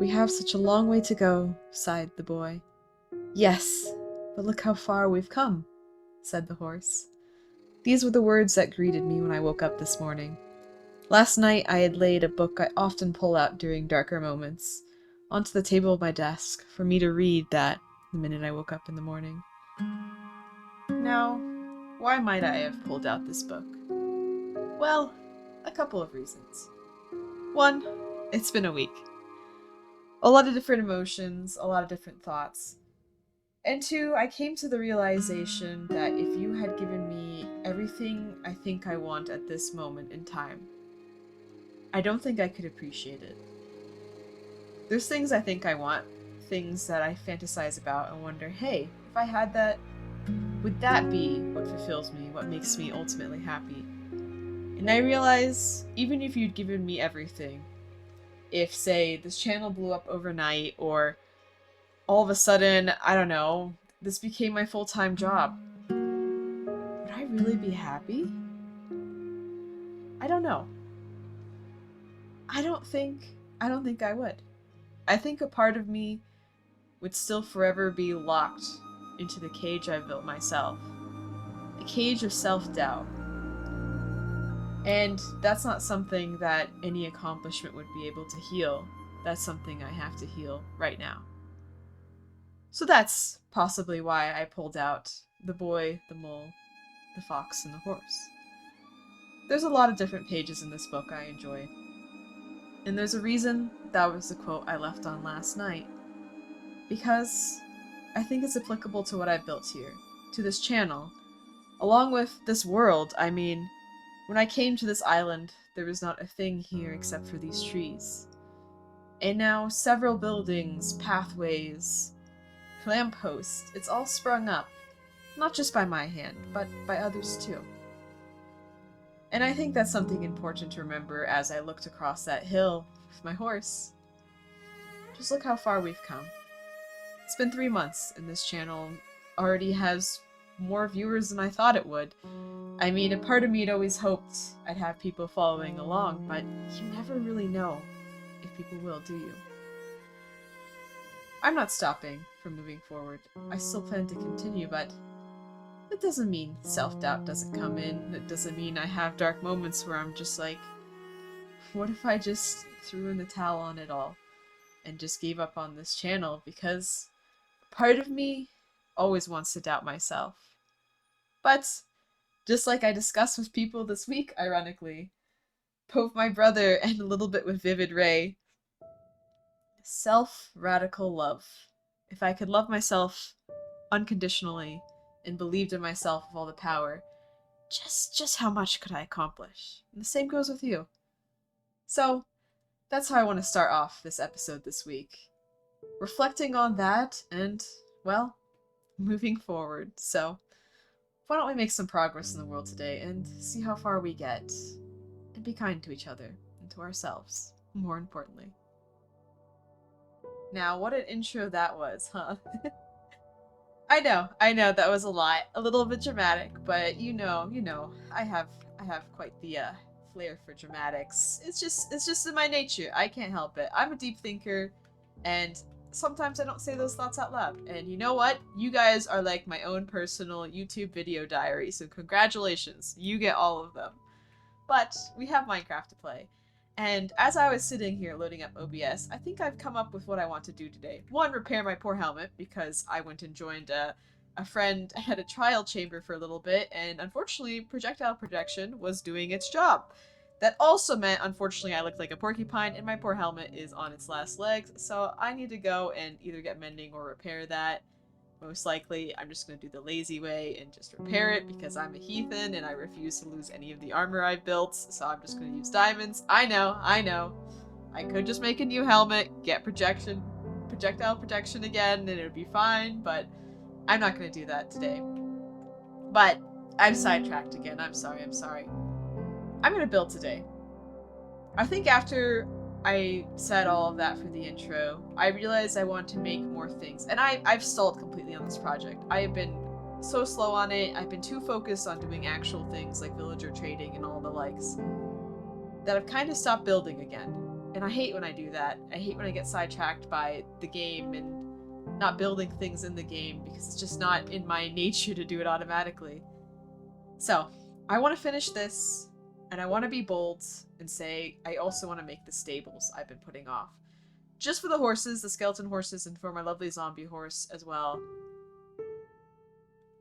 We have such a long way to go, sighed the boy. Yes, but look how far we've come, said the horse. These were the words that greeted me when I woke up this morning. Last night I had laid a book I often pull out during darker moments onto the table of my desk for me to read that the minute I woke up in the morning. Now, why might I have pulled out this book? Well, a couple of reasons. One, it's been a week. A lot of different emotions, a lot of different thoughts. And two, I came to the realization that if you had given me everything I think I want at this moment in time, I don't think I could appreciate it. There's things I think I want, things that I fantasize about and wonder, hey, if I had that, would that be what fulfills me, what makes me ultimately happy? And I realize, even if you'd given me everything, if, say, this channel blew up overnight, or all of a sudden, I don't know, this became my full-time job, would I really be happy? I don't know. I don't think I would. I think a part of me would still forever be locked into the cage I've built myself. A cage of self-doubt. And that's not something that any accomplishment would be able to heal. That's something I have to heal right now. So that's possibly why I pulled out the boy, the mole, the fox, and the horse. There's a lot of different pages in this book I enjoy. And there's a reason that was the quote I left on last night. Because I think it's applicable to what I've built here, to this channel, along with this world. I mean, when I came to this island, there was not a thing here except for these trees. And now several buildings, pathways, lampposts, it's all sprung up, not just by my hand, but by others too. And I think that's something important to remember as I looked across that hill with my horse. Just look how far we've come. It's been 3 months, and this channel already has more viewers than I thought it would. I mean, a part of me had always hoped I'd have people following along, but you never really know if people will, do you? I'm not stopping from moving forward. I still plan to continue, but it doesn't mean self-doubt doesn't come in. It doesn't mean I have dark moments where I'm just like, what if I just threw in the towel on it all and just gave up on this channel? Because part of me always wants to doubt myself. But just like I discussed with people this week, ironically, both my brother and a little bit with Vivid Ray, self-radical love. If I could love myself unconditionally and believed in myself with all the power, just how much could I accomplish? And the same goes with you. So that's how I want to start off this episode this week. Reflecting on that and, well, moving forward. So why don't we make some progress in the world today and see how far we get, and be kind to each other and to ourselves, more importantly. Now, what an intro that was, huh? I know that was a little bit dramatic, but you know, I have quite the flair for dramatics. It's just in my nature. I can't help it. I'm a deep thinker, and sometimes I don't say those thoughts out loud. And you know what? You guys are like my own personal YouTube video diary, so congratulations. You get all of them. But we have Minecraft to play. And as I was sitting here loading up OBS, I think I've come up with what I want to do today. One, repair my poor helmet, because I went and joined a friend at a trial chamber for a little bit, and unfortunately, projectile projection was doing its job. That also meant, unfortunately, I looked like a porcupine, and my poor helmet is on its last legs, so I need to go and either get mending or repair that. Most likely, I'm just going to do the lazy way and just repair it because I'm a heathen and I refuse to lose any of the armor I've built, so I'm just going to use diamonds. I know. I could just make a new helmet, get projectile protection again, and it would be fine, but I'm not going to do that today. But I'm sidetracked again. I'm sorry. I'm going to build today. I think after I said all of that for the intro, I realized I want to make more things. And I've stalled completely on this project. I have been so slow on it. I've been too focused on doing actual things like villager trading and all the likes that I've kind of stopped building again. And I hate when I do that. I hate when I get sidetracked by the game and not building things in the game because it's just not in my nature to do it automatically. So, I want to finish this, and I want to be bold and say I also want to make the stables I've been putting off. Just for the horses, the skeleton horses, and for my lovely zombie horse as well.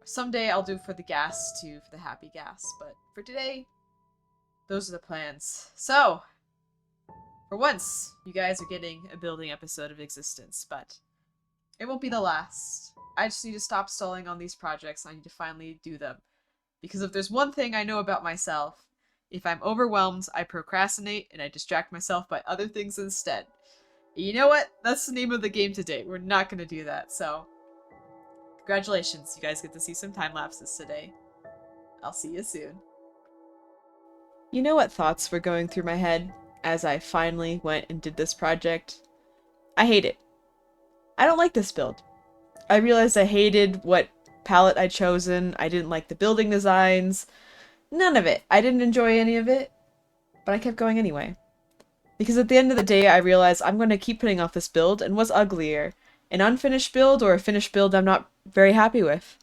Someday I'll do for the gas too, for the happy gas, but for today, those are the plans. So, for once, you guys are getting a building episode of existence, but it won't be the last. I just need to stop stalling on these projects. I need to finally do them. Because if there's one thing I know about myself, if I'm overwhelmed, I procrastinate and I distract myself by other things instead. You know what? That's the name of the game today. We're not going to do that, so congratulations. You guys get to see some time lapses today. I'll see you soon. You know what thoughts were going through my head as I finally went and did this project? I hate it. I don't like this build. I realized I hated what palette I'd chosen. I didn't like the building designs. None of it. I didn't enjoy any of it, but I kept going anyway. Because at the end of the day, I realized I'm going to keep putting off this build, and what's uglier? An unfinished build or a finished build I'm not very happy with?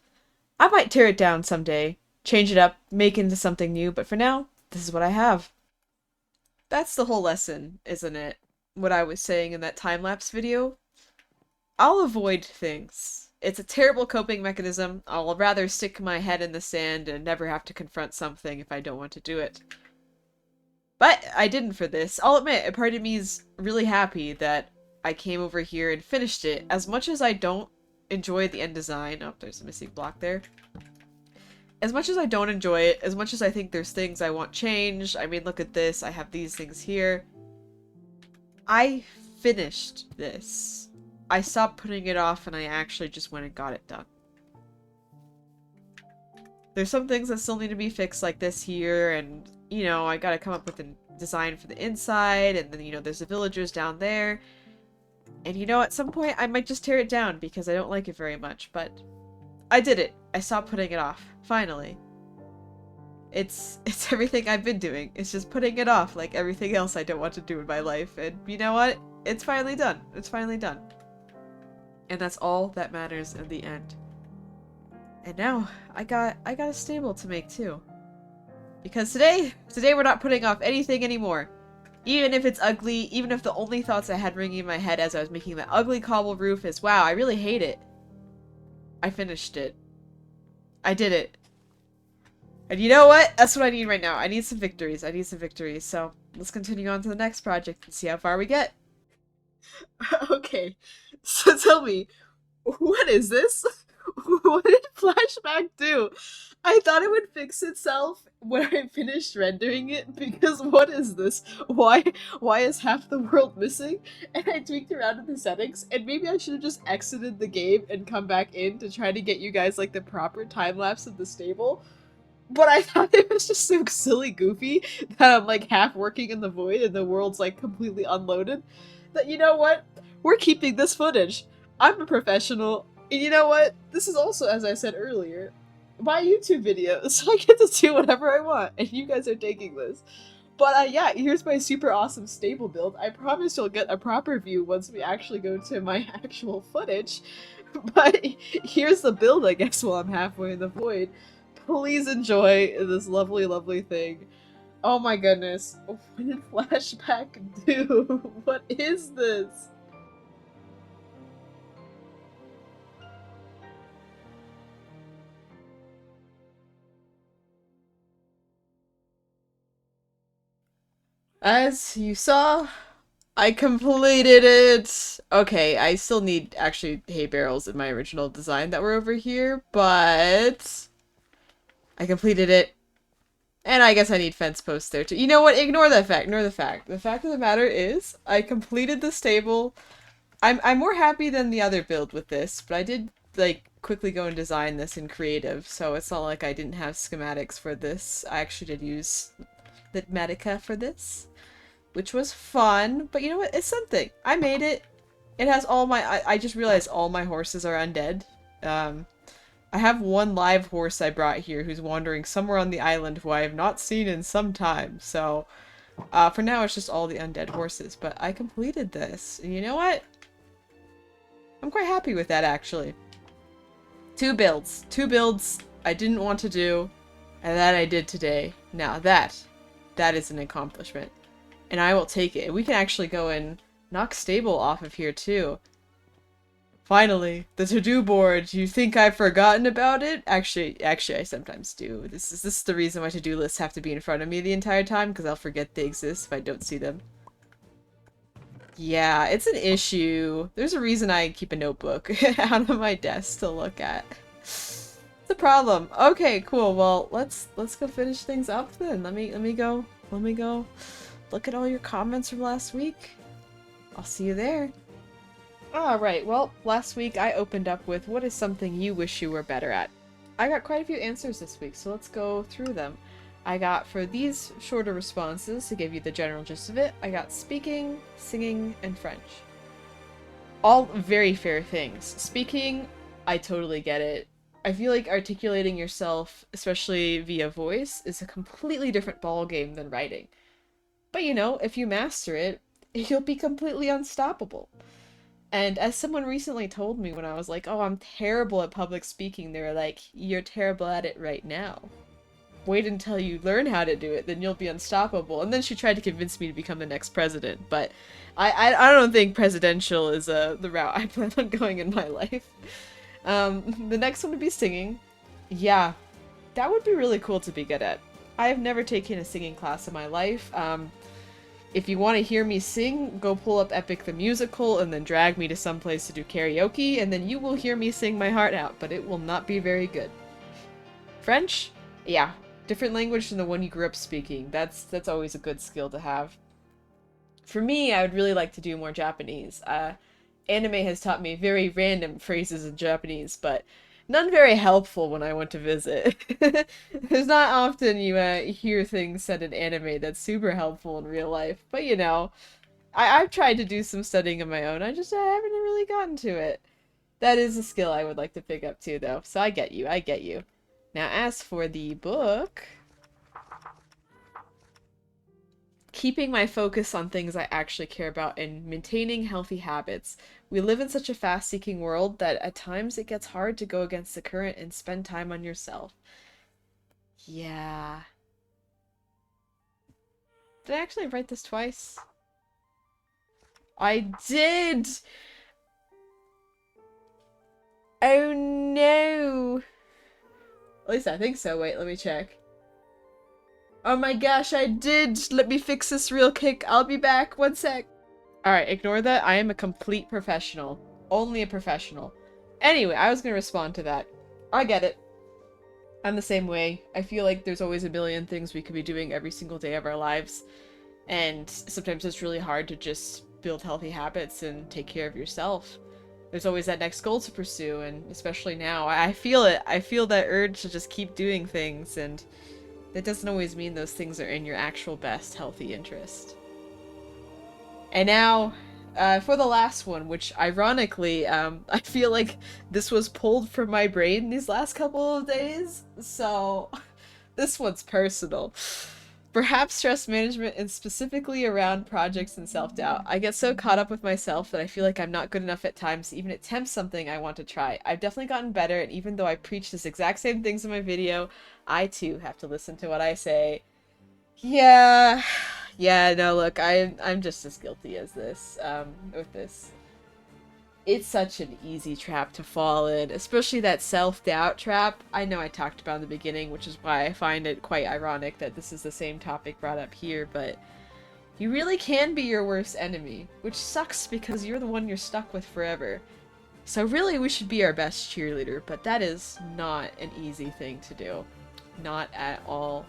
I might tear it down someday, change it up, make it into something new, but for now, this is what I have. That's the whole lesson, isn't it? What I was saying in that time-lapse video? I'll avoid things. It's a terrible coping mechanism. I'll rather stick my head in the sand and never have to confront something if I don't want to do it. But I didn't for this. I'll admit, a part of me is really happy that I came over here and finished it. As much as I don't enjoy the end design... Oh, there's a missing block there. As much as I don't enjoy it, as much as I think there's things I want changed, I mean, look at this, I have these things here. I finished this. I stopped putting it off and I actually just went and got it done. There's some things that still need to be fixed like this here, and, you know, I gotta come up with a design for the inside, and then, you know, there's the villagers down there. And, you know, at some point I might just tear it down because I don't like it very much, but I did it. I stopped putting it off. Finally. It's everything I've been doing. It's just putting it off like everything else I don't want to do in my life. And you know what? It's finally done. It's finally done. And that's all that matters in the end. And now, I got a stable to make too. Because today we're not putting off anything anymore. Even if it's ugly, even if the only thoughts I had ringing in my head as I was making that ugly cobble roof is, wow, I really hate it. I finished it. I did it. And you know what? That's what I need right now. I need some victories. I need some victories. So, let's continue on to the next project and see how far we get. Okay. So tell me, what is this? What did Flashback do? I thought it would fix itself when I finished rendering it, because what is this? Why is half the world missing? And I tweaked around in the settings, and maybe I should have just exited the game and come back in to try to get you guys like the proper time-lapse of the stable. But I thought it was just so silly goofy that I'm like half working in the void and the world's like completely unloaded. That, you know what? We're keeping this footage. I'm a professional. And you know what? This is also, as I said earlier, my YouTube video, so I get to do whatever I want, and you guys are taking this. But yeah, here's my super awesome stable build. I promise you'll get a proper view once we actually go to my actual footage. But here's the build, I guess, while I'm halfway in the void. Please enjoy this lovely, lovely thing. Oh my goodness. What did Flashback do? What is this? As you saw, I completed it! Okay, I still need, actually, hay barrels in my original design that were over here, but I completed it. And I guess I need fence posts there too. You know what? Ignore that fact. Ignore the fact. The fact of the matter is, I completed the stable. I'm more happy than the other build with this, but I did, like, quickly go and design this in creative, so it's not like I didn't have schematics for this. I actually did use Litmatica for this, which was fun, but you know what? It's something. I made it. It has all my... I just realized all my horses are undead. I have one live horse I brought here who's wandering somewhere on the island who I have not seen in some time, so For now, it's just all the undead horses, but I completed this. And you know what? I'm quite happy with that, actually. Two builds. Two builds I didn't want to do, and that I did today. Now that is an accomplishment. And I will take it. We can actually go and knock stable off of here, too. Finally, the to-do board. You think I've forgotten about it? Actually, I sometimes do. This is the reason why to-do lists have to be in front of me the entire time, because I'll forget they exist if I don't see them. Yeah, it's an issue. There's a reason I keep a notebook out of my desk to look at. It's a problem. Okay, cool. Well, let's go finish things up then. Let me go look at all your comments from last week. I'll see you there. Alright, well, last week I opened up with what is something you wish you were better at. I got quite a few answers this week, so let's go through them. I got, for these shorter responses, to give you the general gist of it, I got speaking, singing, and French. All very fair things. Speaking, I totally get it. I feel like articulating yourself, especially via voice, is a completely different ballgame than writing. But you know, if you master it, you'll be completely unstoppable. And as someone recently told me when I was like, oh, I'm terrible at public speaking, they were like, you're terrible at it right now. Wait until you learn how to do it, then you'll be unstoppable. And then she tried to convince me to become the next president, but I don't think presidential is the route I plan on going in my life. The next one would be singing. Yeah, that would be really cool to be good at. I have never taken a singing class in my life. If you want to hear me sing, go pull up Epic the Musical and then drag me to some place to do karaoke, and then you will hear me sing my heart out, but it will not be very good. French? Yeah. Different language than the one you grew up speaking. That's always a good skill to have. For me, I would really like to do more Japanese. Anime has taught me very random phrases in Japanese, but none very helpful when I went to visit. There's not often you hear things said in anime that's super helpful in real life, but you know, I've tried to do some studying of my own. I haven't really gotten to it. That is a skill I would like to pick up too, though, so I get you, I get you. Now, as for the book, keeping my focus on things I actually care about and maintaining healthy habits. We live in such a fast-seeking world that at times it gets hard to go against the current and spend time on yourself. Yeah. Did I actually write this twice? I did! Oh no! At least I think so. Wait, let me check. Oh my gosh, I did! Let me fix this real quick. I'll be back. One sec. Alright, ignore that. I am a complete professional. Only a professional. Anyway, I was gonna respond to that. I get it. I'm the same way. I feel like there's always a million things we could be doing every single day of our lives. And sometimes it's really hard to just build healthy habits and take care of yourself. There's always that next goal to pursue, and especially now, I feel it. I feel that urge to just keep doing things, and that doesn't always mean those things are in your actual best healthy interest. And now, for the last one, which ironically, I feel like this was pulled from my brain these last couple of days, so this one's personal. Perhaps stress management and specifically around projects and self-doubt. I get so caught up with myself that I feel like I'm not good enough at times to even attempt something I want to try. I've definitely gotten better, and even though I preach this exact same things in my video, I too have to listen to what I say. Yeah, yeah, no, look, I'm just as guilty as this, with this. It's such an easy trap to fall in, especially that self-doubt trap. I know I talked about in the beginning, which is why I find it quite ironic that this is the same topic brought up here, but you really can be your worst enemy, which sucks because you're the one you're stuck with forever. So really we should be our best cheerleader, but that is not an easy thing to do. Not at all.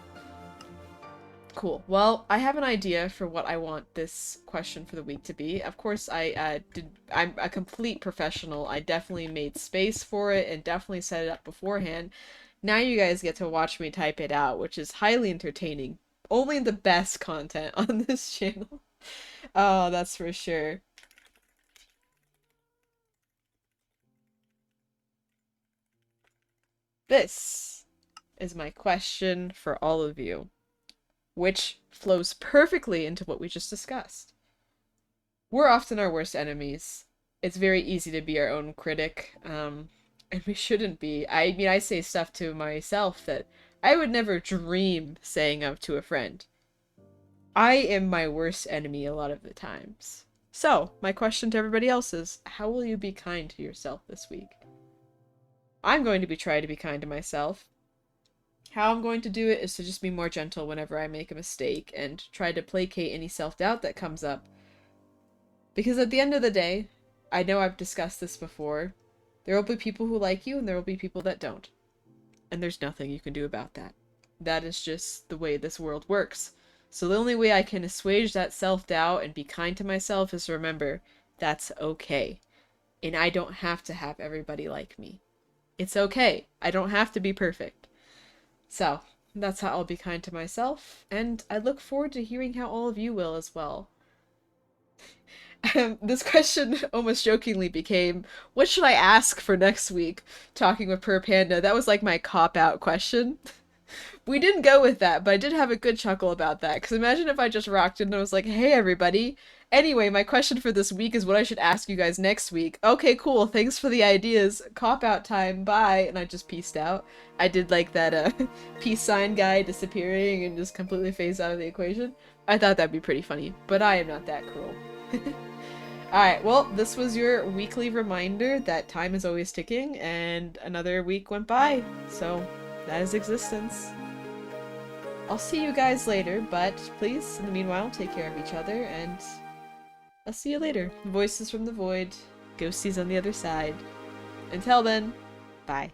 Cool. Well, I have an idea for what I want this question for the week to be. Of course, I'm a complete professional. I definitely made space for it and definitely set it up beforehand. Now you guys get to watch me type it out, which is highly entertaining. Only the best content on this channel. Oh, that's for sure. This is my question for all of you. which flows perfectly into what we just discussed. We're often our worst enemies. It's very easy to be our own critic, and we shouldn't be. I mean, I say stuff to myself that I would never dream saying up to a friend. I am my worst enemy a lot of the times. So, my question to everybody else is, how will you be kind to yourself this week? I'm going to be trying to be kind to myself. How I'm going to do it is to just be more gentle whenever I make a mistake and try to placate any self-doubt that comes up. Because at the end of the day, I know I've discussed this before, there will be people who like you and there will be people that don't. And there's nothing you can do about that. That is just the way this world works. So the only way I can assuage that self-doubt and be kind to myself is to remember that's okay. And I don't have to have everybody like me. It's okay. I don't have to be perfect. So, that's how I'll be kind to myself, and I look forward to hearing how all of you will as well. This question almost jokingly became, what should I ask for next week? Talking with Per Panda. That was like my cop-out question. We didn't go with that, but I did have a good chuckle about that, because imagine if I just rocked in and I was like, hey everybody, anyway, my question for this week is what I should ask you guys next week. Okay, cool, thanks for the ideas, cop-out time, bye, and I just peaced out. I did like that peace sign guy disappearing and just completely phased out of the equation. I thought that'd be pretty funny, but I am not that cruel. Alright, well, this was your weekly reminder that time is always ticking, and another week went by, so that is existence. I'll see you guys later, but please, in the meanwhile, take care of each other, and I'll see you later. Voices from the void, ghosties on the other side. Until then, bye.